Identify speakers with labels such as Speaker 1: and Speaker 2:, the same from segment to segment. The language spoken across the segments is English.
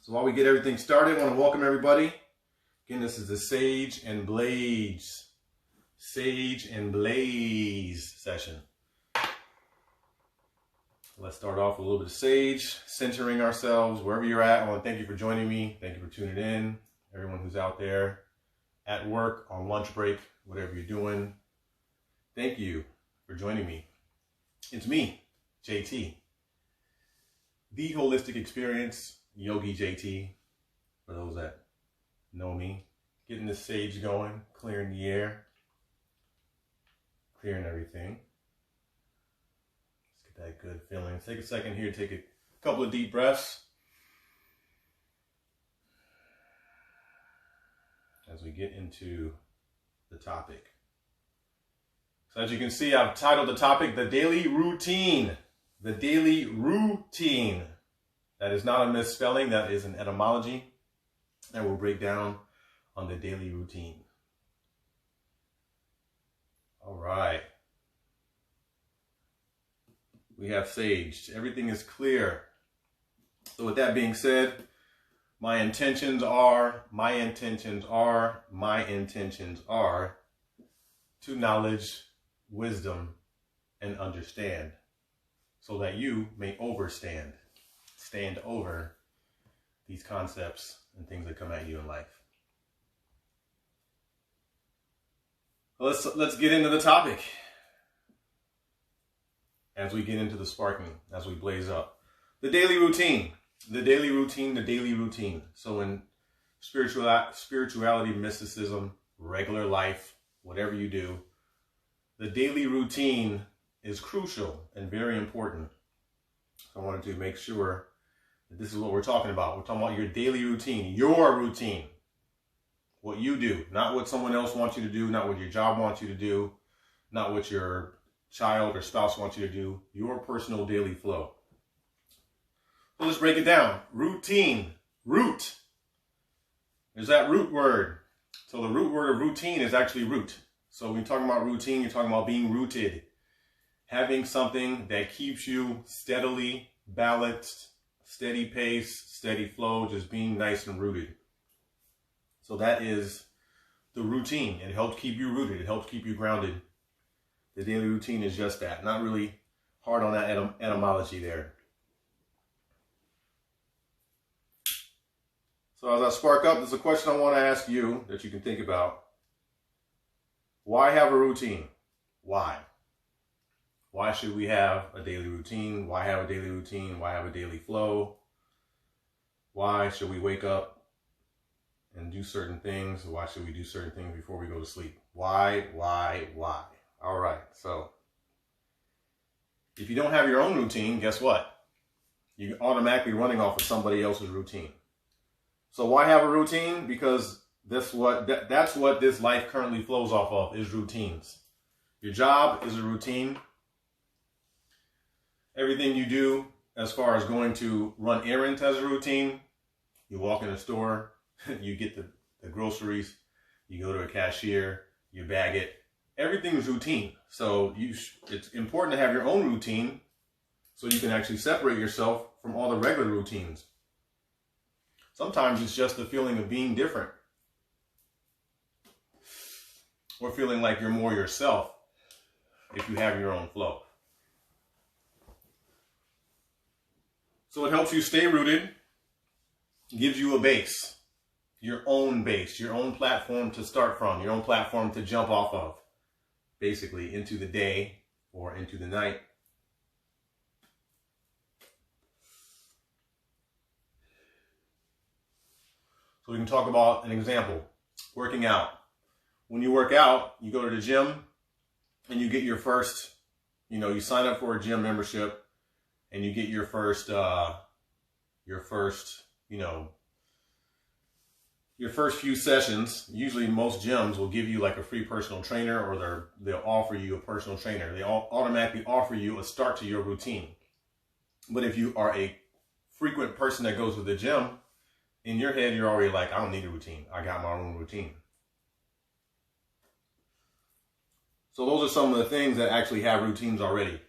Speaker 1: So while we get everything started, I want to welcome everybody. Again, this is the Sage and Blaze session. Let's start off with a little bit of sage, centering ourselves wherever you're at. I want to thank you for joining me. Thank you for tuning in. Everyone who's out there at work, on lunch break, whatever you're doing. Thank you for joining me. It's me, JT. The Holistic Experience, Yogi JT, for those that know me. Getting the sage going, clearing the air, clearing everything. Let's get that good feeling. Take a second here, take a couple of deep breaths as we get into the topic. So as you can see, I've titled the topic, The Daily Routine. The Daily Routine. That is not a misspelling, that is an etymology that we'll break down on the daily routine. All right. We have saged. Everything is clear. So with that being said, my intentions are to knowledge, wisdom, and understand, so that you may stand over these concepts and things that come at you in life. Let's get into the topic as we get into the sparking, as we blaze up. The daily routine. So in spirituality, mysticism, regular life, whatever you do, the daily routine is crucial and very important. So I wanted to make sure that this is what we're talking about. We're talking about your daily routine, your routine. What you do, not what someone else wants you to do, not what your job wants you to do, not what your child or spouse wants you to do, your personal daily flow. So let's break it down. Routine, root. There's that root word. So the root word of routine is actually root. So when you're talking about routine, you're talking about being rooted. Having something that keeps you steadily balanced, steady pace, steady flow, just being nice and rooted. So that is the routine. It helps keep you rooted. It helps keep you grounded. The daily routine is just that. Not really hard on that etymology there. So as I spark up, there's a question I want to ask you that you can think about. Why have a routine? Why? Why should we have a daily routine? Why have a daily routine? Why have a daily flow? Why should we wake up and do certain things? Why should we do certain things before we go to sleep? Why? All right, so if you don't have your own routine, guess what? You're automatically running off of somebody else's routine. So why have a routine? Because that's what this life currently flows off of, is routines. Your job is a routine. Everything you do as far as going to run errands as a routine. You walk in a store, you get the groceries, you go to a cashier, you bag it. Everything is routine. So it's important to have your own routine so you can actually separate yourself from all the regular routines. Sometimes it's just the feeling of being different, or feeling like you're more yourself if you have your own flow. So it helps you stay rooted, gives you a base, your own platform to start from, your own platform to jump off of, basically into the day or into the night. So we can talk about an example, working out. When you work out, you go to the gym and you get your first, you sign up for a gym membership and you get your first few sessions. Usually most gyms will give you like a free personal trainer, or they'll offer you a personal trainer. They automatically offer you a start to your routine. But if you are a frequent person that goes to the gym, in your head, you're already like, I don't need a routine. I got my own routine. So those are some of the things that actually have routines already.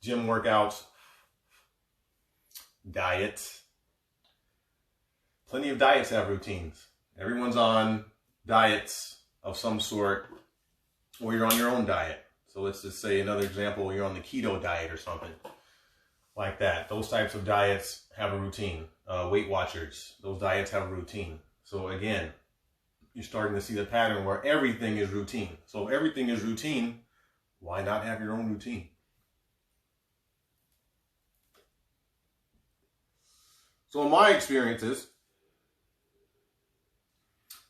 Speaker 1: Gym workouts, diet, Plenty of diets have routines. Everyone's on diets of some sort, or you're on your own diet. So let's just say another example, you're on the keto diet or something like that. Those types of diets have a routine. Weight Watchers, those diets have a routine. So again, you're starting to see the pattern where everything is routine. So if everything is routine, why not have your own routine? So in my experiences,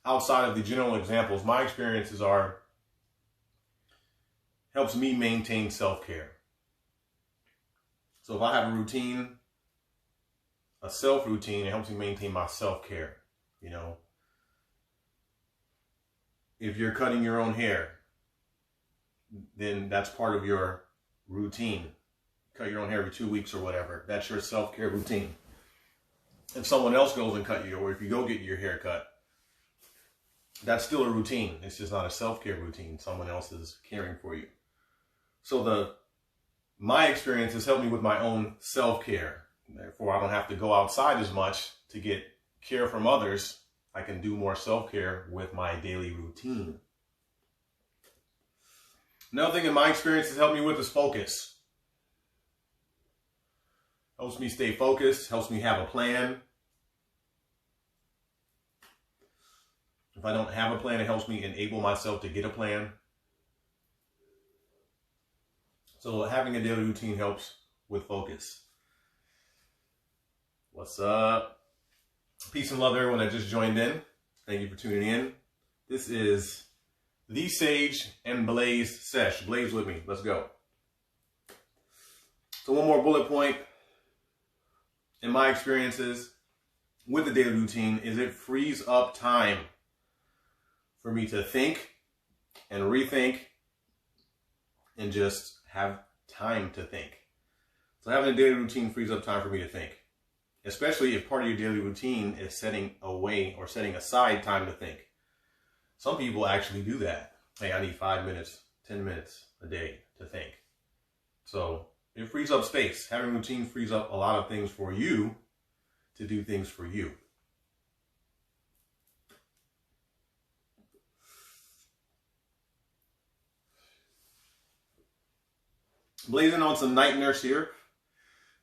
Speaker 1: outside of the general examples, my experiences helps me maintain self-care. So if I have a routine, a self-routine, it helps me maintain my self-care. You know, if you're cutting your own hair, then that's part of your routine. Cut your own hair every 2 weeks or whatever. That's your self-care routine. If someone else goes and cut you, or if you go get your hair cut, that's still a routine. It's just not a self-care routine. Someone else is caring for you. So my experience has helped me with my own self-care. Therefore, I don't have to go outside as much to get care from others. I can do more self-care with my daily routine. Another thing in my experience has helped me with is focus. Helps me stay focused, helps me have a plan. If I don't have a plan, it helps me enable myself to get a plan. So having a daily routine helps with focus. What's up? Peace and love to everyone that just joined in. Thank you for tuning in. This is the Sage and Blaze Sesh. Blaze with me. Let's go. So one more bullet point in my experiences with the daily routine is it frees up time for me to think and rethink and just have time to think. So having a daily routine frees up time for me to think, especially if part of your daily routine is setting away or setting aside time to think. Some people actually do that. Hey, I need 5 minutes, 10 minutes a day to think. So it frees up space. Having a routine frees up a lot of things for you to do things for you. Blazing on some Night Nurse here.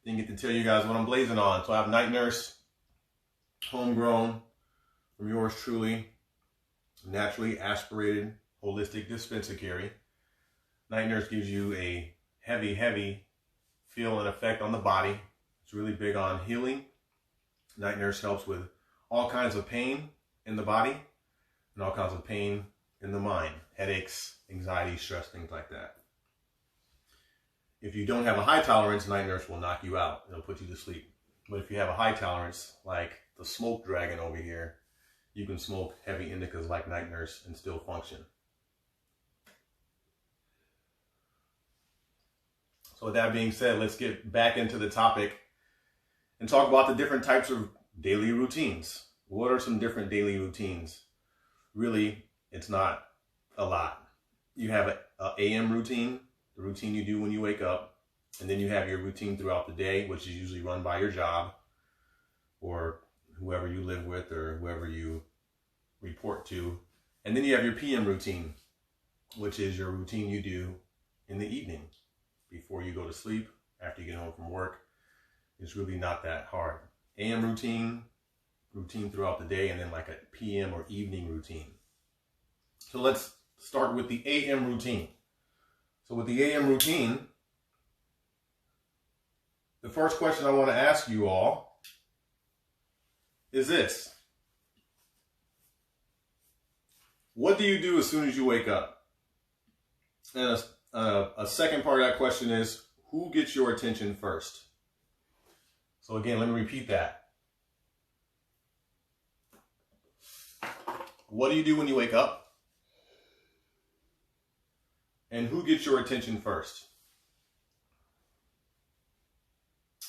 Speaker 1: Didn't get to tell you guys what I'm blazing on. So I have Night Nurse, homegrown, from yours truly, naturally aspirated, holistic dispensary. Night Nurse gives you a heavy feel and effect on the body. It's really big on healing. Night Nurse helps with all kinds of pain in the body and all kinds of pain in the mind. Headaches, anxiety, stress, things like that. If you don't have a high tolerance, Night Nurse will knock you out. It'll put you to sleep. But if you have a high tolerance, like the smoke dragon over here, you can smoke heavy indicas like Night Nurse and still function. So with that being said, let's get back into the topic and talk about the different types of daily routines. What are some different daily routines? Really, it's not a lot. You have an AM routine, the routine you do when you wake up, and then you have your routine throughout the day, which is usually run by your job or whoever you live with or whoever you report to. And then you have your PM routine, which is your routine you do in the evening before you go to sleep, after you get home from work. It's really not that hard. AM routine throughout the day, and then like a PM or evening routine. So let's start with the AM routine. So with the AM routine, the first question I want to ask you all is this. What do you do as soon as you wake up? And a second part of that question is, who gets your attention first? So again, let me repeat that. What do you do when you wake up? And who gets your attention first?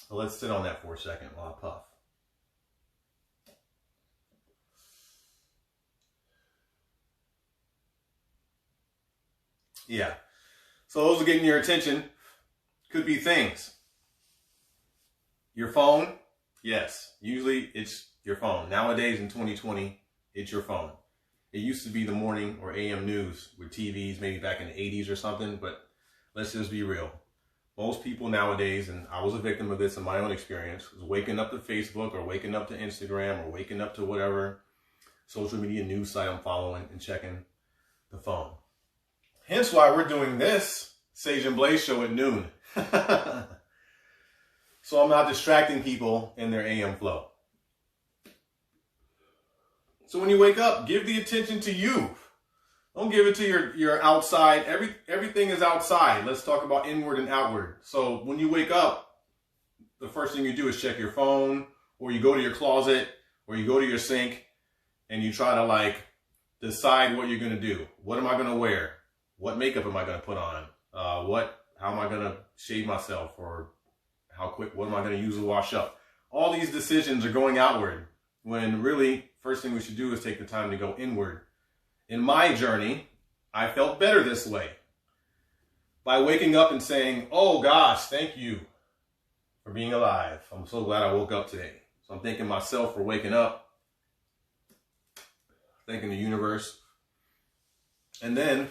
Speaker 1: So let's sit on that for a second while I puff. Yeah. So those are getting your attention. Could be things. Your phone, yes. Usually it's your phone. Nowadays in 2020, it's your phone. It used to be the morning or AM news with TVs, maybe back in the 80s or something, but let's just be real. Most people nowadays, and I was a victim of this in my own experience, is waking up to Facebook or waking up to Instagram or waking up to whatever social media news site I'm following and checking the phone. Hence why we're doing this Sage and Blaze show at noon. So I'm not distracting people in their AM flow. So when you wake up, give the attention to you. Don't give it to your outside. Everything is outside. Let's talk about inward and outward. So when you wake up, the first thing you do is check your phone, or you go to your closet, or you go to your sink, and you try to like decide what you're going to do. What am I going to wear? What makeup am I going to put on? How am I going to shave myself? Or what am I going to use to wash up? All these decisions are going outward, when really, first thing we should do is take the time to go inward. In my journey, I felt better this way. By waking up and saying, oh gosh, thank you for being alive. I'm so glad I woke up today. So I'm thanking myself for waking up, thanking the universe. And then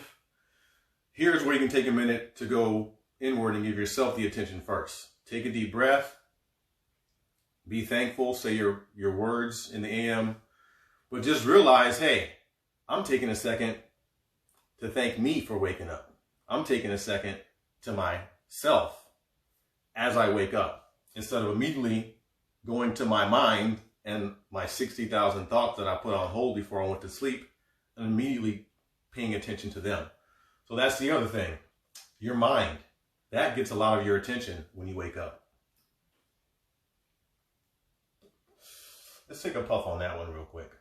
Speaker 1: here's where you can take a minute to go inward and give yourself the attention first. Take a deep breath. Be thankful. Say your words in the AM. But just realize, hey, I'm taking a second to thank me for waking up. I'm taking a second to myself as I wake up, instead of immediately going to my mind and my 60,000 thoughts that I put on hold before I went to sleep, and immediately paying attention to them. So that's the other thing. Your mind, that gets a lot of your attention when you wake up. Let's take a puff on that one real quick.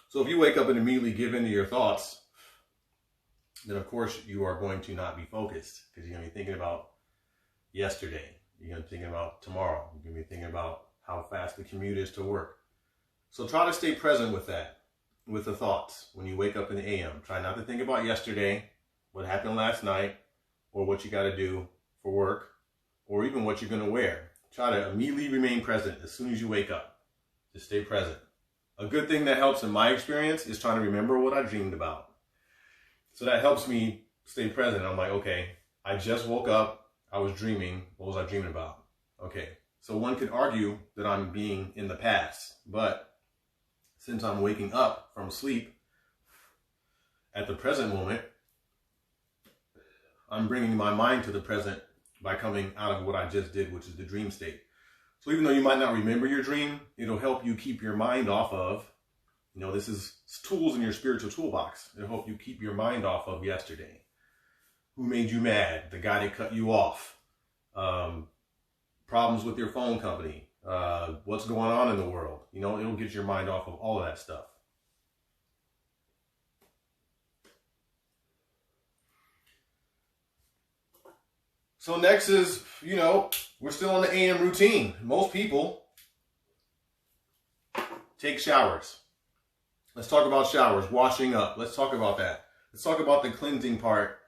Speaker 1: So if you wake up and immediately give in to your thoughts, then of course you are going to not be focused, because you're going to be thinking about yesterday. You're going to be thinking about tomorrow. You're going to be thinking about how fast the commute is to work. So try to stay present with that, with the thoughts when you wake up in the AM. Try not to think about yesterday, what happened last night, or what you got to do for work, or even what you're going to wear. Try to immediately remain present as soon as you wake up. Just stay present. A good thing that helps in my experience is trying to remember what I dreamed about. So that helps me stay present. I'm like, okay, I just woke up. I was dreaming. What was I dreaming about? Okay. So one could argue that I'm being in the past, but since I'm waking up from sleep at the present moment, I'm bringing my mind to the present by coming out of what I just did, which is the dream state. So even though you might not remember your dream, it'll help you keep your mind off of, this is tools in your spiritual toolbox. It'll help you keep your mind off of yesterday. Who made you mad? The guy that cut you off. Problems with your phone company. What's going on in the world. It'll get your mind off of all of that stuff. So next is, we're still on the AM routine. Most people take showers. Let's talk about showers, washing up. Let's talk about that. Let's talk about the cleansing part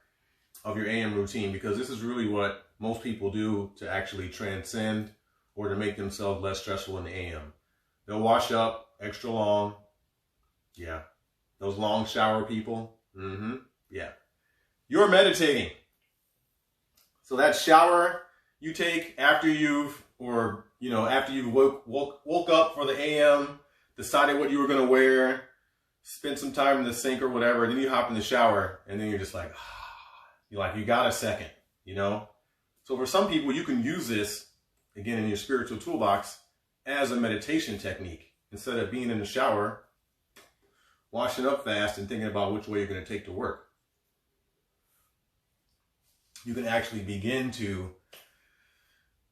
Speaker 1: of your AM routine, because this is really what most people do to actually transcend or to make themselves less stressful in the AM. They'll wash up extra long. Yeah. Those long shower people. Yeah. You're meditating. So that shower you take after you've woke up for the AM, decided what you were going to wear, spent some time in the sink or whatever, and then you hop in the shower, and then you're just like, you got a second, So for some people, you can use this, again, in your spiritual toolbox as a meditation technique. Instead of being in the shower, washing up fast and thinking about which way you're going to take to work. You can actually begin to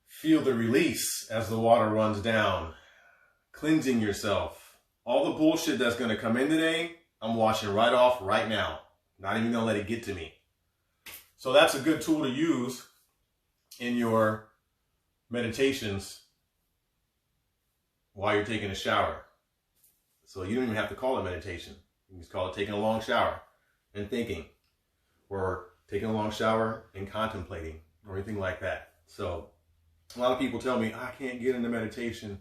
Speaker 1: feel the release as the water runs down, cleansing yourself. All the bullshit that's going to come in today, I'm washing right off right now. Not even going to let it get to me. So that's a good tool to use in your meditations while you're taking a shower. So you don't even have to call it meditation. You can just call it taking a long shower and thinking, or taking a long shower and contemplating, or anything like that. So A lot of people tell me, I can't get into meditation.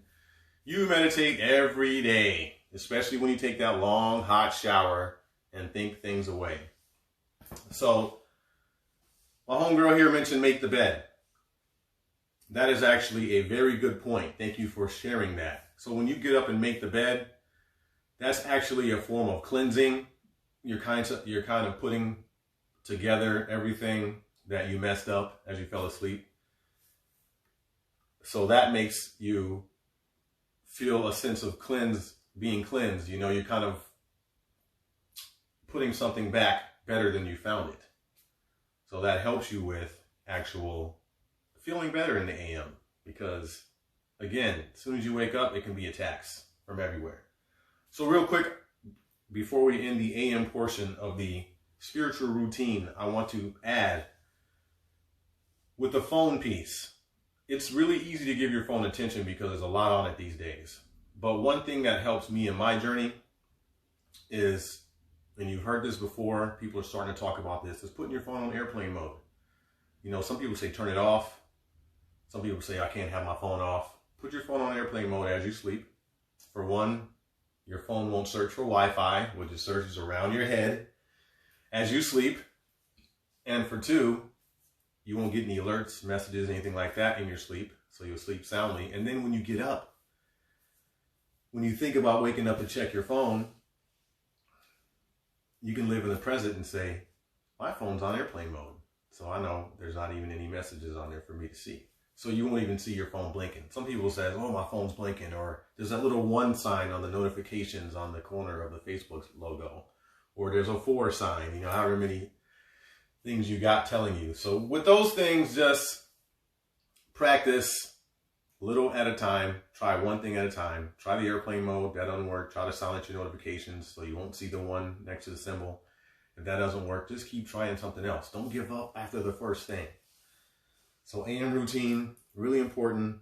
Speaker 1: You meditate every day, especially when you take that long, hot shower and think things away. So, my homegirl here mentioned make the bed. That is actually a very good point. Thank you for sharing that. So when you get up and make the bed, that's actually a form of cleansing. You're kind of putting together everything that you messed up as you fell asleep. So that makes you feel a sense of being cleansed. You know, you're kind of putting something back better than you found it. So that helps you with actual feeling better in the AM, because again, as soon as you wake up, it can be attacks from everywhere. So real quick, before we end the AM portion of the spiritual routine, I want to add with the phone piece. It's really easy to give your phone attention because there's a lot on it these days. But one thing that helps me in my journey is, and you've heard this before, people are starting to talk about this, is putting your phone on airplane mode. You know, some people say turn it off. Some people say I can't have my phone off. Put your phone on airplane mode as you sleep. For one, your phone won't search for Wi-Fi, which it searches around your head as you sleep. And for two, you won't get any alerts, messages, anything like that in your sleep. So you'll sleep soundly. And then when you get up, when you think about waking up to check your phone, you can live in the present and say, my phone's on airplane mode. So I know there's not even any messages on there for me to see. So you won't even see your phone blinking. Some people say, oh, my phone's blinking. Or there's that little 1 sign on the notifications on the corner of the Facebook logo. Or there's a 4 sign, you know, however many things you got telling you. So with those things, just practice little at a time. Try one thing at a time. Try the airplane mode. That doesn't work. Try to silence your notifications so you won't see the one next to the symbol. If that doesn't work, just keep trying something else. Don't give up after the first thing. So AM routine, really important.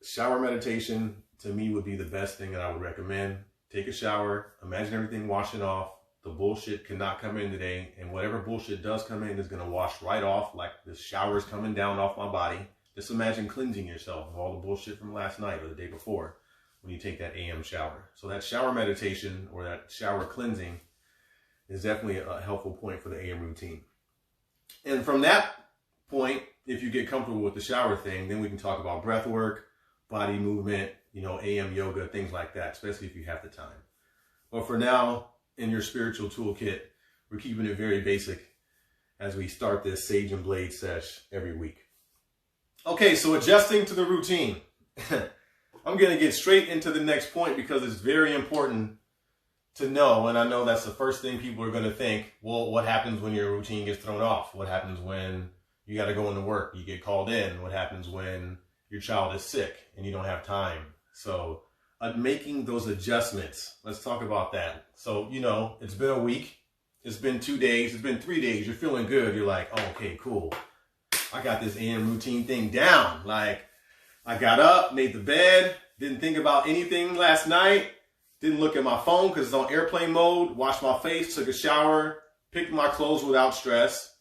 Speaker 1: Shower meditation, to me, would be the best thing that I would recommend. Take a shower. Imagine everything washing off. The bullshit cannot come in today. And whatever bullshit does come in is going to wash right off, like the shower's coming down off my body. Just imagine cleansing yourself of all the bullshit from last night or the day before when you take that AM shower. So that shower meditation or that shower cleansing is definitely a helpful point for the AM routine. And from that point, if you get comfortable with the shower thing, then we can talk about breath work, body movement, you know, AM yoga, things like that, especially if you have the time. But for now, in your spiritual toolkit, we're keeping it very basic as we start this Sage and Blade sesh every week. Okay, so adjusting to the routine. I'm going to get straight into the next point because it's very important to know, and I know that's the first thing people are going to think, well, what happens when your routine gets thrown off? What happens when you got to go into work, you get called in? What happens when your child is sick and you don't have time? So making those adjustments, let's talk about that. So, you know, it's been a week, it's been 2 days, it's been 3 days, you're feeling good. You're like, oh, okay, cool. I got this AM routine thing down. Like, I got up, made the bed, didn't think about anything last night. Didn't look at my phone because it's on airplane mode, washed my face, took a shower, picked my clothes without stress.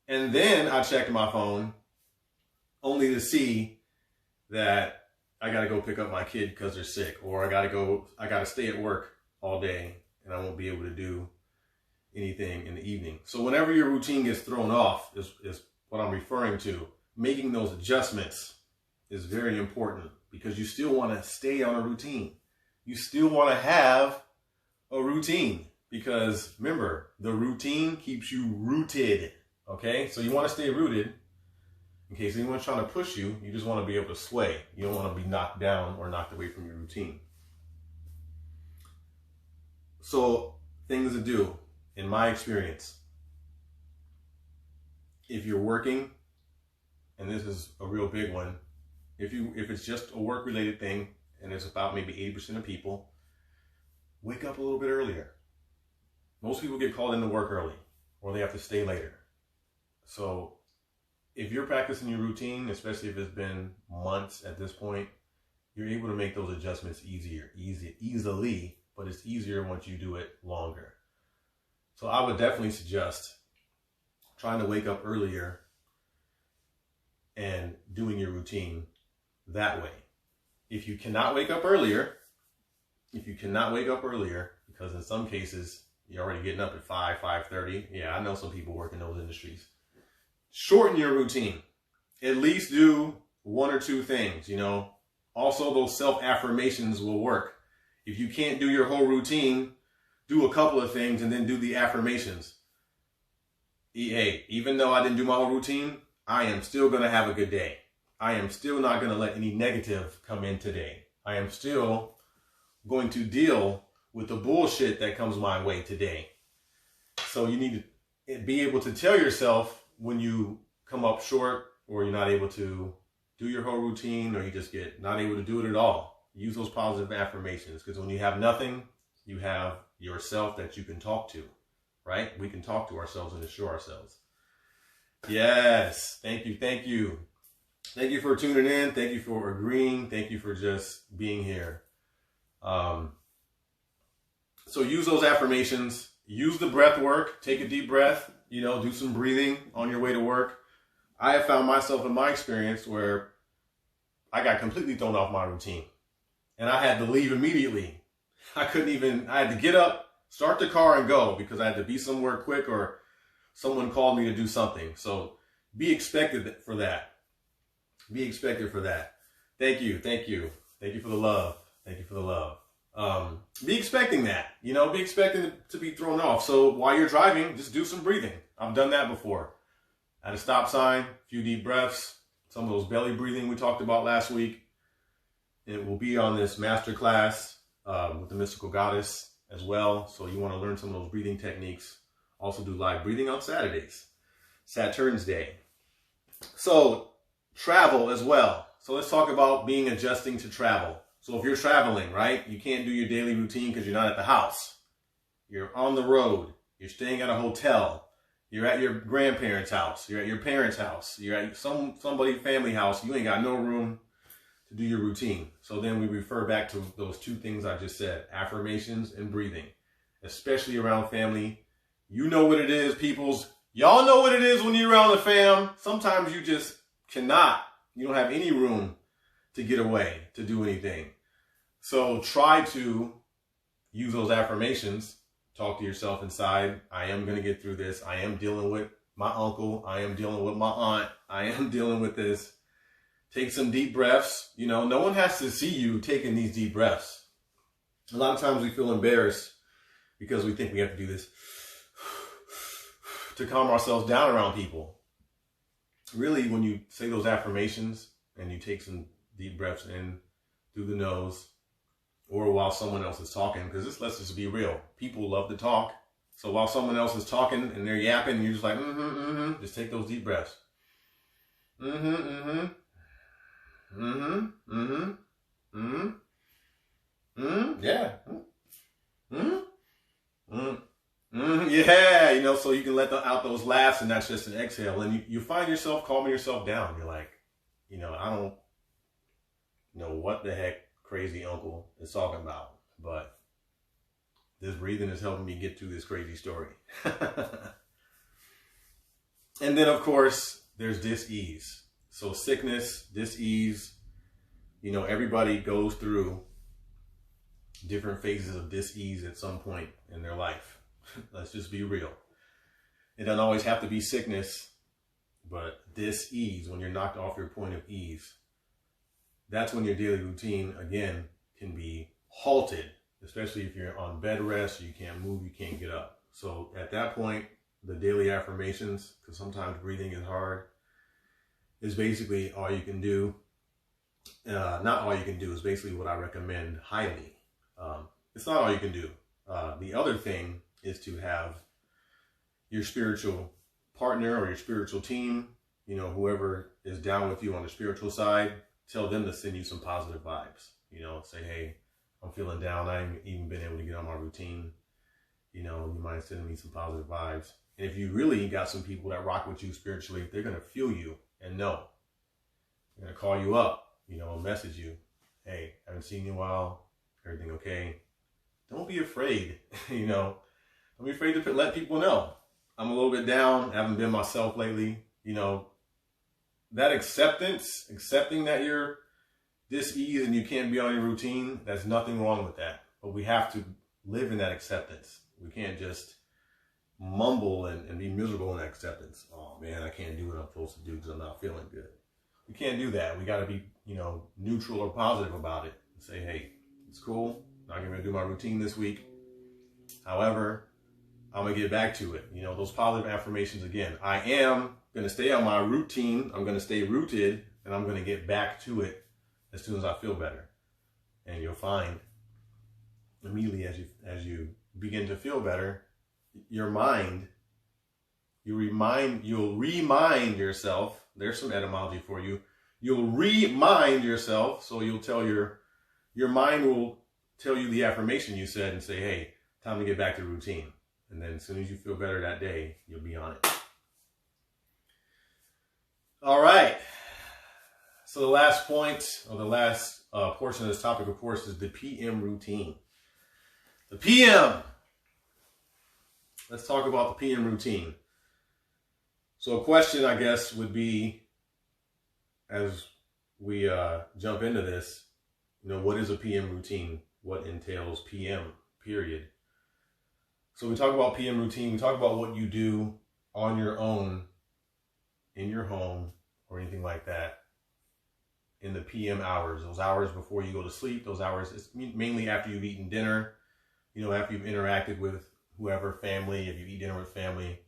Speaker 1: And then I checked my phone only to see that I got to go pick up my kid because they're sick, or I got to stay at work all day and I won't be able to do anything in the evening. So whenever your routine gets thrown off is what I'm referring to. Making those adjustments is very important because you still want to stay on a routine. You still want to have a routine because remember, the routine keeps you rooted. Okay, so you want to stay rooted. In case anyone's trying to push you, you just want to be able to sway. You don't want to be knocked down or knocked away from your routine. So things to do, in my experience, if you're working, and this is a real big one, if it's just a work-related thing, and it's about maybe 80% of people, wake up a little bit earlier. Most people get called into work early, or they have to stay later. So if you're practicing your routine, especially if it's been months at this point, you're able to make those adjustments easily, but it's easier once you do it longer. So I would definitely suggest trying to wake up earlier doing your routine that way. If you cannot wake up earlier, because in some cases, you're already getting up at 5:30. Yeah, I know some people work in those industries. Shorten your routine. At least do one or two things, Also, those self-affirmations will work. If you can't do your whole routine, do a couple of things and then do the affirmations. Hey, even though I didn't do my whole routine, I am still going to have a good day. I am still not going to let any negative come in today. I am still going to deal with the bullshit that comes my way today. So you need to be able to tell yourself when you come up short or you're not able to do your whole routine or you just get not able to do it at all. Use those positive affirmations, because when you have nothing, you have yourself that you can talk to, right? We can talk to ourselves and assure ourselves. Yes. Thank you. Thank you. Thank you for tuning in. Thank you for agreeing. Thank you for just being here. So use those affirmations. Use the breath work. Take a deep breath. Do some breathing on your way to work. I have found myself in my experience where I got completely thrown off my routine. And I had to leave immediately. I had to get up, start the car and go because I had to be somewhere quick or someone called me to do something. So be expected for that. Be expected for that. Thank you. Thank you. Thank you for the love. Thank you for the love. Be expecting that, be expecting to be thrown off. So while you're driving, just do some breathing. I've done that before. At a stop sign, a few deep breaths, some of those belly breathing we talked about last week. It will be on this masterclass with the Mystical Goddess as well. So you want to learn some of those breathing techniques. Also do live breathing on Saturdays, Saturn's Day. So travel as well. So let's talk about adjusting to travel. So if you're traveling, right, you can't do your daily routine because you're not at the house. You're on the road. You're staying at a hotel. You're at your grandparents' house. You're at your parents' house. You're at somebody's family house. You ain't got no room to do your routine. So then we refer back to those two things I just said, affirmations and breathing, especially around family. You know what it is, peoples. Y'all know what it is when you're around the fam. Sometimes you just cannot. You don't have any room to get away, to do anything. So try to use those affirmations. Talk to yourself inside. I am going to get through this. I am dealing with my uncle. I am dealing with my aunt. I am dealing with this. Take some deep breaths. No one has to see you taking these deep breaths. A lot of times we feel embarrassed because we think we have to do this to calm ourselves down around people. Really, when you say those affirmations and you take some deep breaths in through the nose or while someone else is talking, because let's just be real. People love to talk. So while someone else is talking and they're yapping, you're just like, just take those deep breaths. Yeah. Yeah, so you can let out those laughs and that's just an exhale. And you find yourself calming yourself down. You're like, I don't know what the heck crazy uncle is talking about, but this breathing is helping me get through this crazy story. And then, of course, there's dis-ease. So sickness, dis-ease, everybody goes through different phases of dis-ease at some point in their life. Let's just be real. It doesn't always have to be sickness, but dis-ease, when you're knocked off your point of ease, that's when your daily routine, again, can be halted, especially if you're on bed rest, you can't move, you can't get up. So at that point, the daily affirmations, because sometimes breathing is hard, is basically all you can do. Not all you can do is basically what I recommend highly. It's not all you can do. The other thing is to have your spiritual partner or your spiritual team, whoever is down with you on the spiritual side, tell them to send you some positive vibes. Say, hey, I'm feeling down. I haven't even been able to get on my routine. You mind sending me some positive vibes. And if you really got some people that rock with you spiritually, they're going to feel you and know. They're going to call you up, message you. Hey, haven't seen you in a while. Everything okay? Don't be afraid, Don't be afraid to let people know. I'm a little bit down. I haven't been myself lately. that acceptance, accepting that you're dis-ease and you can't be on your routine, there's nothing wrong with that. But we have to live in that acceptance. We can't just mumble and be miserable in that acceptance. Oh man, I can't do what I'm supposed to do because I'm not feeling good. We can't do that. We got to be, neutral or positive about it and say, hey, it's cool. I'm not going to do my routine this week. However, I'm going to get back to it. Those positive affirmations again. I am going to stay on my routine. I'm going to stay rooted, and I'm going to get back to it as soon as I feel better. And you'll find immediately as you begin to feel better, your mind, you'll remind yourself. There's some etymology for you. You'll remind yourself, so you'll tell your mind will tell you the affirmation you said and say, hey, time to get back to the routine. And then as soon as you feel better that day, you'll be on it. All right. So the last point, or the last portion of this topic, of course, is the PM routine. The PM. Let's talk about the PM routine. So a question, I guess, would be, as we jump into this, what is a PM routine? What entails PM, period? So we talk about PM routine. We talk about what you do on your own, in your home, or anything like that, in the PM hours. Those hours before you go to sleep, those hours, it's mainly after you've eaten dinner, after you've interacted with whoever, family, if you eat dinner with family,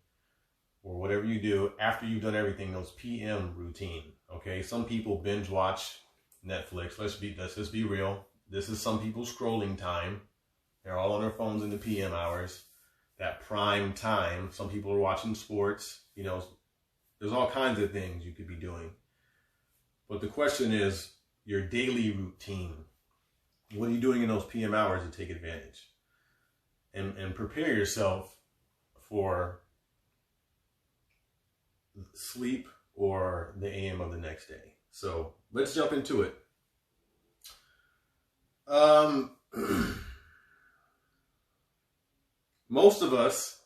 Speaker 1: or whatever you do, after you've done everything, those PM routine, okay? Some people binge watch Netflix. Let's just be real. This is some people's scrolling time. They're all on their phones in the PM hours, that prime time. Some people are watching sports. There's all kinds of things you could be doing. But the question is your daily routine. What are you doing in those PM hours to take advantage? And prepare yourself for sleep or the AM of the next day. So let's jump into it. Most of us,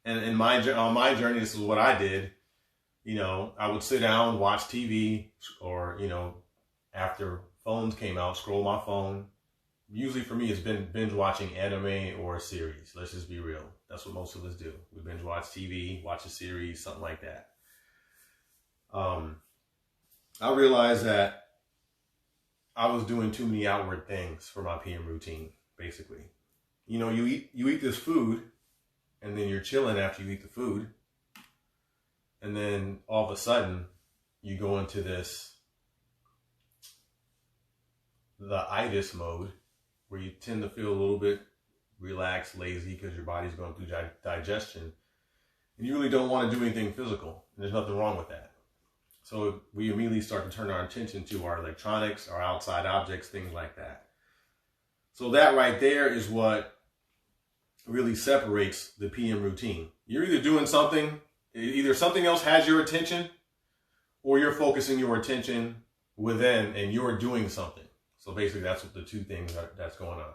Speaker 1: and on my journey, this is what I did. I would sit down, watch TV, or after phones came out, scroll my phone. Usually for me, it's been binge watching anime or a series. Let's just be real. That's what most of us do. We binge watch TV, watch a series, something like that. I realized that I was doing too many outward things for my PM routine, basically. You eat this food, and then you're chilling after you eat the food. And then all of a sudden, you go into the itis mode, where you tend to feel a little bit relaxed, lazy, because your body's going through digestion. And you really don't want to do anything physical. And there's nothing wrong with that. So we immediately start to turn our attention to our electronics, our outside objects, things like that. So that right there is what really separates the PM routine. You're either doing something, either something else has your attention, or you're focusing your attention within and you're doing something. So basically that's what the two things that's going on.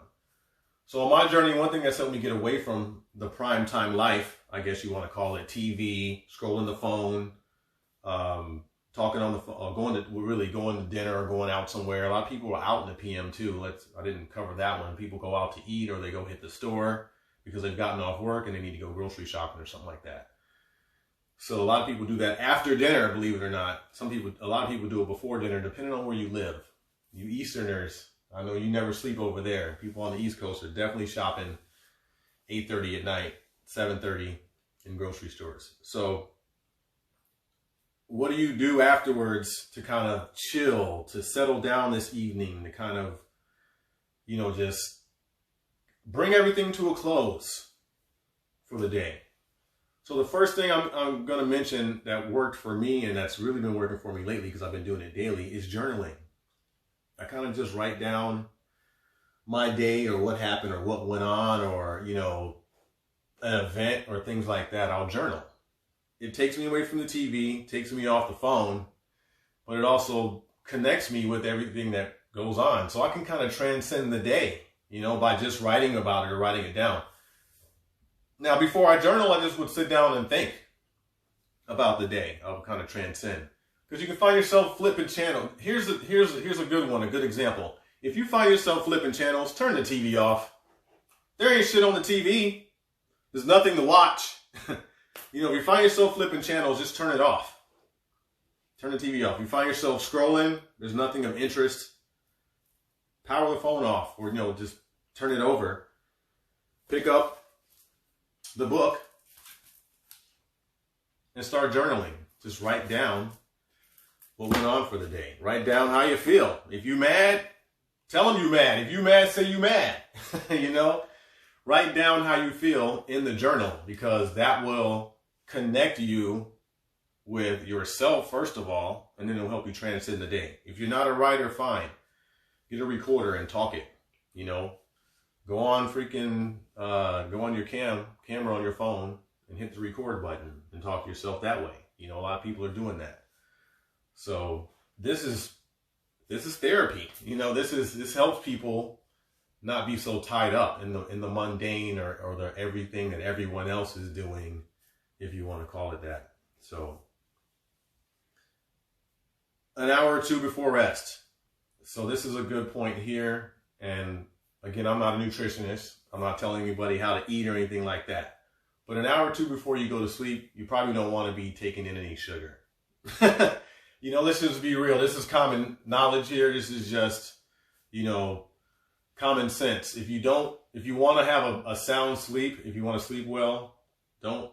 Speaker 1: So on my journey, one thing that's helped me get away from the prime time life, I guess you want to call it, TV, scrolling the phone, talking on the phone, going to dinner or going out somewhere. A lot of people are out in the PM too. I didn't cover that one. People go out to eat, or they go hit the store because they've gotten off work and they need to go grocery shopping or something like that. So a lot of people do that after dinner, believe it or not. A lot of people do it before dinner, depending on where you live. You Easterners, I know you never sleep over there. People on the East Coast are definitely shopping 8:30 at night, 7:30 in grocery stores. So what do you do afterwards to kind of chill, to settle down this evening, to kind of, just bring everything to a close for the day? So the first thing I'm going to mention that worked for me, and that's really been working for me lately because I've been doing it daily, is journaling. I kind of just write down my day or what happened or what went on, or, an event or things like that. I'll journal. It takes me away from the TV, takes me off the phone, but it also connects me with everything that goes on. So I can kind of transcend the day, by just writing about it or writing it down. Now, before I journal, I just would sit down and think. about the day. I'll kind of transcend. Because you can find yourself flipping channel. Here's a good one, a good example. If you find yourself flipping channels, turn the TV off. There ain't shit on the TV. There's nothing to watch. You know, if you find yourself flipping channels, just turn it off. Turn the TV off. You find yourself scrolling, there's nothing of interest. Power the phone off, or, you know, just turn it over. Pick up the book and start journaling. Just write down what went on for the day. Write down how you feel. If you mad, tell them you mad. If you mad, say you mad. You know, write down how you feel in the journal, because that will connect you with yourself, first of all, and then it'll help you transcend the day. If you're not a writer, fine. Get a recorder and talk it. You know, go on your camera on your phone and hit the record button and talk to yourself that way. You know, a lot of people are doing that. So this is therapy. You know, this helps people not be so tied up in the mundane or the everything that everyone else is doing, if you want to call it that. So an hour or two before rest. So this is a good point here. And again, I'm not a nutritionist. I'm not telling anybody how to eat or anything like that. But an hour or two before you go to sleep, you probably don't want to be taking in any sugar. You know, let's just be real. This is common knowledge here. This is just, you know, common sense. If you want to have a sound sleep, if you want to sleep well, don't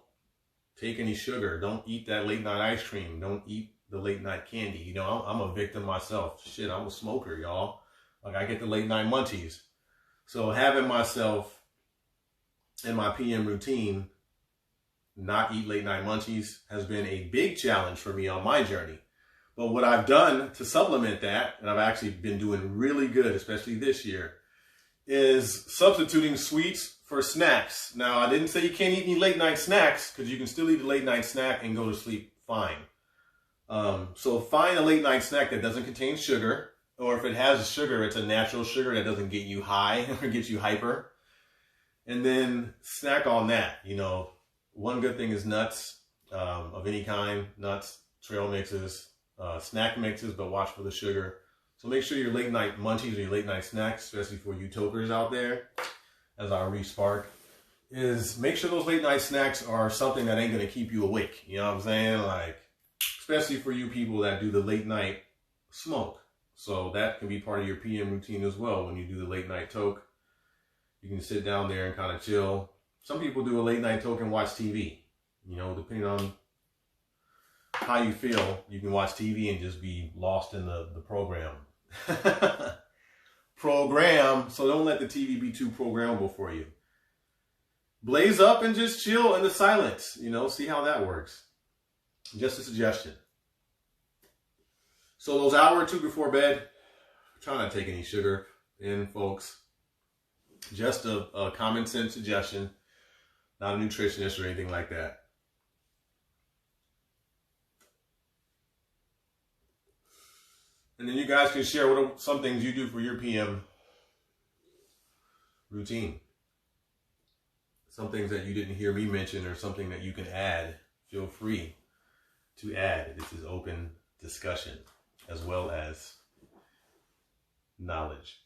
Speaker 1: take any sugar. Don't eat that late night ice cream. Don't eat the late night candy. You know, I'm a victim myself. Shit, I'm a smoker, y'all. Like, I get the late night munchies. So having myself in my PM routine not eat late night munchies has been a big challenge for me on my journey. But what I've done to supplement that, and I've actually been doing really good, especially this year, is substituting sweets for snacks. Now, I didn't say you can't eat any late night snacks, because you can still eat a late night snack and go to sleep fine. So find a late night snack that doesn't contain sugar, or if it has sugar, it's a natural sugar that doesn't get you high or get you hyper. And then snack on that. You know, one good thing is nuts of any kind, nuts, trail mixes, snack mixes, but watch for the sugar. So make sure your late night munchies or your late night snacks, especially for you tokers out there, as I re-spark, is make sure those late night snacks are something that ain't going to keep you awake. You know what I'm saying? Like, especially for you people that do the late night smoke. So that can be part of your PM routine as well. When you do the late night toke, you can sit down there and kind of chill. Some people do a late night toke and watch TV. You know, depending on how you feel, you can watch TV and just be lost in the program. So don't let the TV be too programmable for you. Blaze up and just chill in the silence. You know, see how that works. Just a suggestion. So those hour or two before bed, try not to take any sugar in, folks. Just a common sense suggestion. Not a nutritionist or anything like that. And then you guys can share what are some things you do for your PM routine. Some things that you didn't hear me mention, or something that you can add. Feel free to add. This is open discussion as well as knowledge.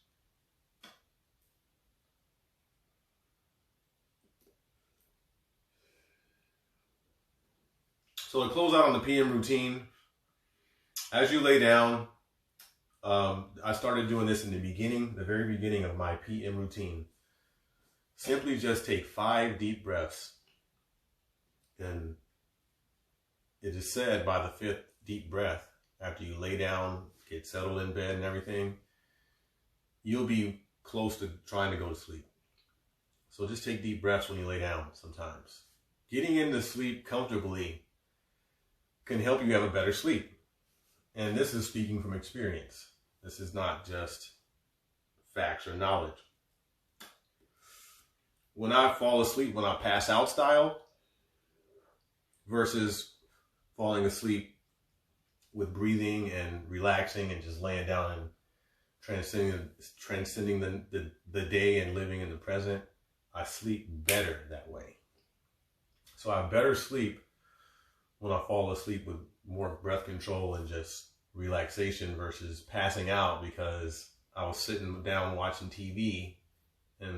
Speaker 1: So to close out on the PM routine, as you lay down, I started doing this in the very beginning of my PM routine. Simply just take 5 deep breaths. And it is said by the 5th deep breath, after you lay down, get settled in bed and everything, you'll be close to trying to go to sleep. So just take deep breaths when you lay down sometimes. Getting into sleep comfortably can help you have a better sleep. And this is speaking from experience. This is not just facts or knowledge. When I fall asleep, when I pass out style, versus falling asleep with breathing and relaxing and just laying down and transcending the day and living in the present, I sleep better that way. So I have better sleep when I fall asleep with more breath control and just relaxation versus passing out because I was sitting down watching TV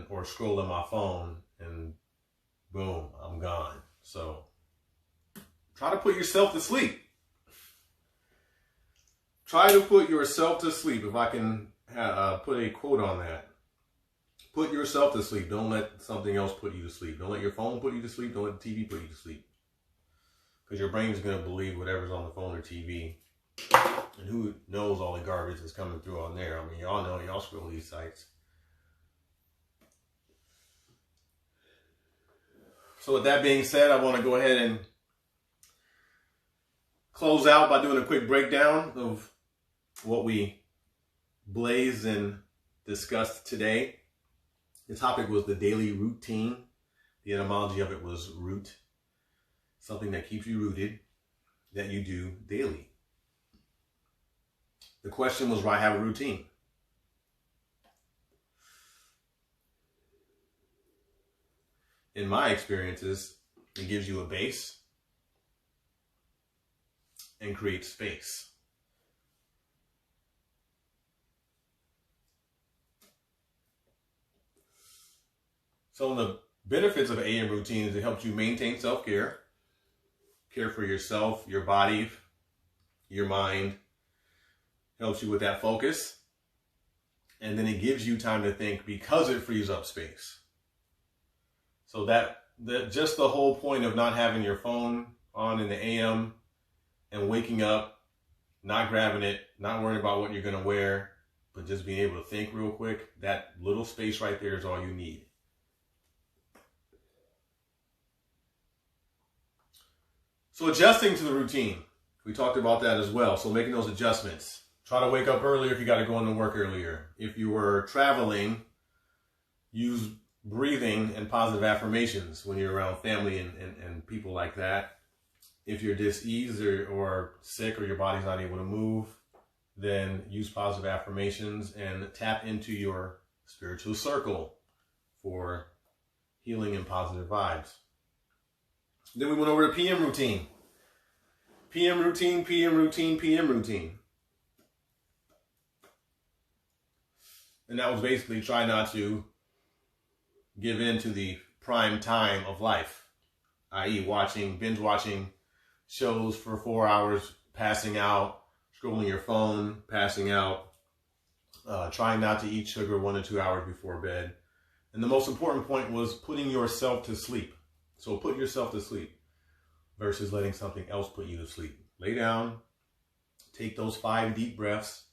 Speaker 1: or scrolling my phone and boom, I'm gone. So try to put yourself to sleep. Try to put yourself to sleep. If I can put a quote on that. Put yourself to sleep. Don't let something else put you to sleep. Don't let your phone put you to sleep. Don't let the TV put you to sleep. Because your brain is going to believe whatever's on the phone or TV. And who knows all the garbage that's coming through on there. I mean, y'all know, y'all scroll these sites. So with that being said, I want to go ahead and close out by doing a quick breakdown of what we blazed and discussed today. The topic was the daily routine. The etymology of it was root. Something that keeps you rooted, that you do daily. The question was, why have a routine? In my experiences, it gives you a base and creates space. So the benefits of AM routine is it helps you maintain self-care, care for yourself, your body, your mind, helps you with that focus. And then it gives you time to think because it frees up space. So that just the whole point of not having your phone on in the AM and waking up, not grabbing it, not worrying about what you're going to wear, but just being able to think real quick, that little space right there is all you need. So adjusting to the routine, we talked about that as well. So making those adjustments. Try to wake up earlier if you got to go into work earlier. If you were traveling, use breathing and positive affirmations when you're around family and people like that. If you're diseased or sick or your body's not able to move, then use positive affirmations and tap into your spiritual circle for healing and positive vibes. Then we went over to PM routine. PM routine, PM routine, PM routine. And that was basically try not to give in to the prime time of life, i.e. binge watching shows for 4 hours, passing out, scrolling your phone, passing out, trying not to eat sugar 1 to 2 hours before bed. And the most important point was putting yourself to sleep. So put yourself to sleep versus letting something else put you to sleep. Lay down, take those 5 deep breaths,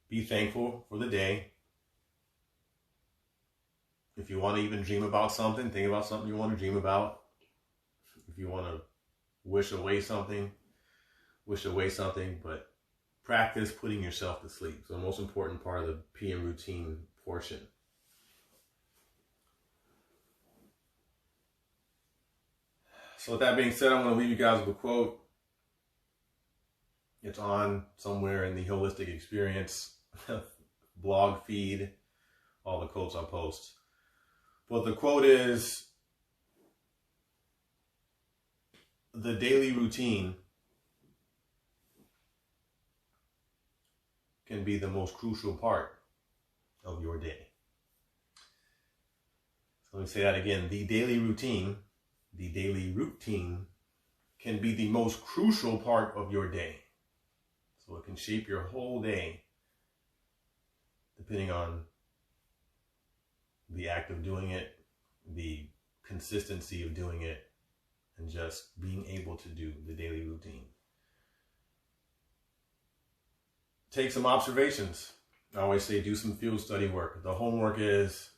Speaker 1: be thankful for the day. If you want to even dream about something, think about something you want to dream about. If you want to wish away something, but practice putting yourself to sleep. So the most important part of the PM routine portion. So with that being said, I'm going to leave you guys with a quote. It's on somewhere in the Holistic Experience blog feed, all the quotes I post. But the quote is, the daily routine can be the most crucial part of your day. So let me say that again. The daily routine can be the most crucial part of your day. So it can shape your whole day depending on the act of doing it, the consistency of doing it, and just being able to do the daily routine. Take some observations. I always say do some field study work. The homework is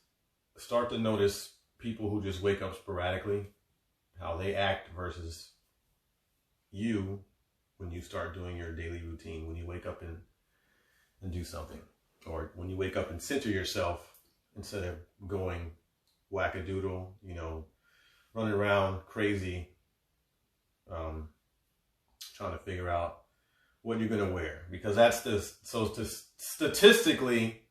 Speaker 1: start to notice people who just wake up sporadically, how they act versus you when you start doing your daily routine, when you wake up and do something, or when you wake up and center yourself instead of going wackadoodle, running around crazy, trying to figure out what you're going to wear. Because statistically,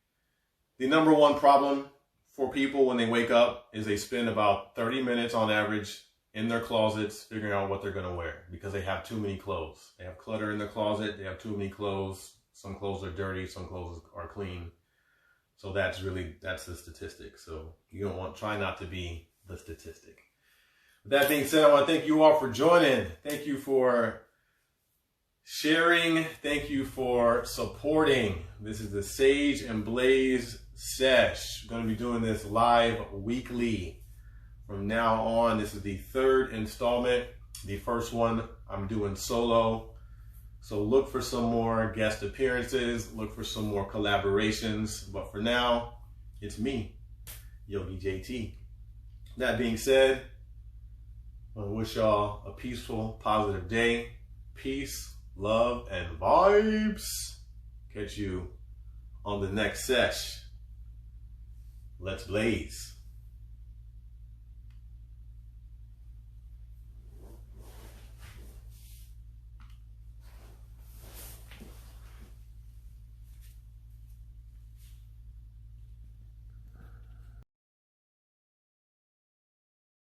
Speaker 1: the number one problem for people when they wake up is they spend about 30 minutes on average in their closets, figuring out what they're going to wear because they have too many clothes. They have clutter in their closet. They have too many clothes. Some clothes are dirty. Some clothes are clean. So that's the statistic. So you don't want, try not to be the statistic. With that being said, I want to thank you all for joining. Thank you for sharing. Thank you for supporting. This is the Sage and Blaze Sesh. I'm going to be doing this live weekly from now on. This is the third installment. The first one I'm doing solo. So look for some more guest appearances. Look for some more collaborations. But for now, it's me, Yogi JT. That being said, I want to wish y'all a peaceful, positive day. Peace, love, and vibes. Catch you on the next sesh. Let's blaze.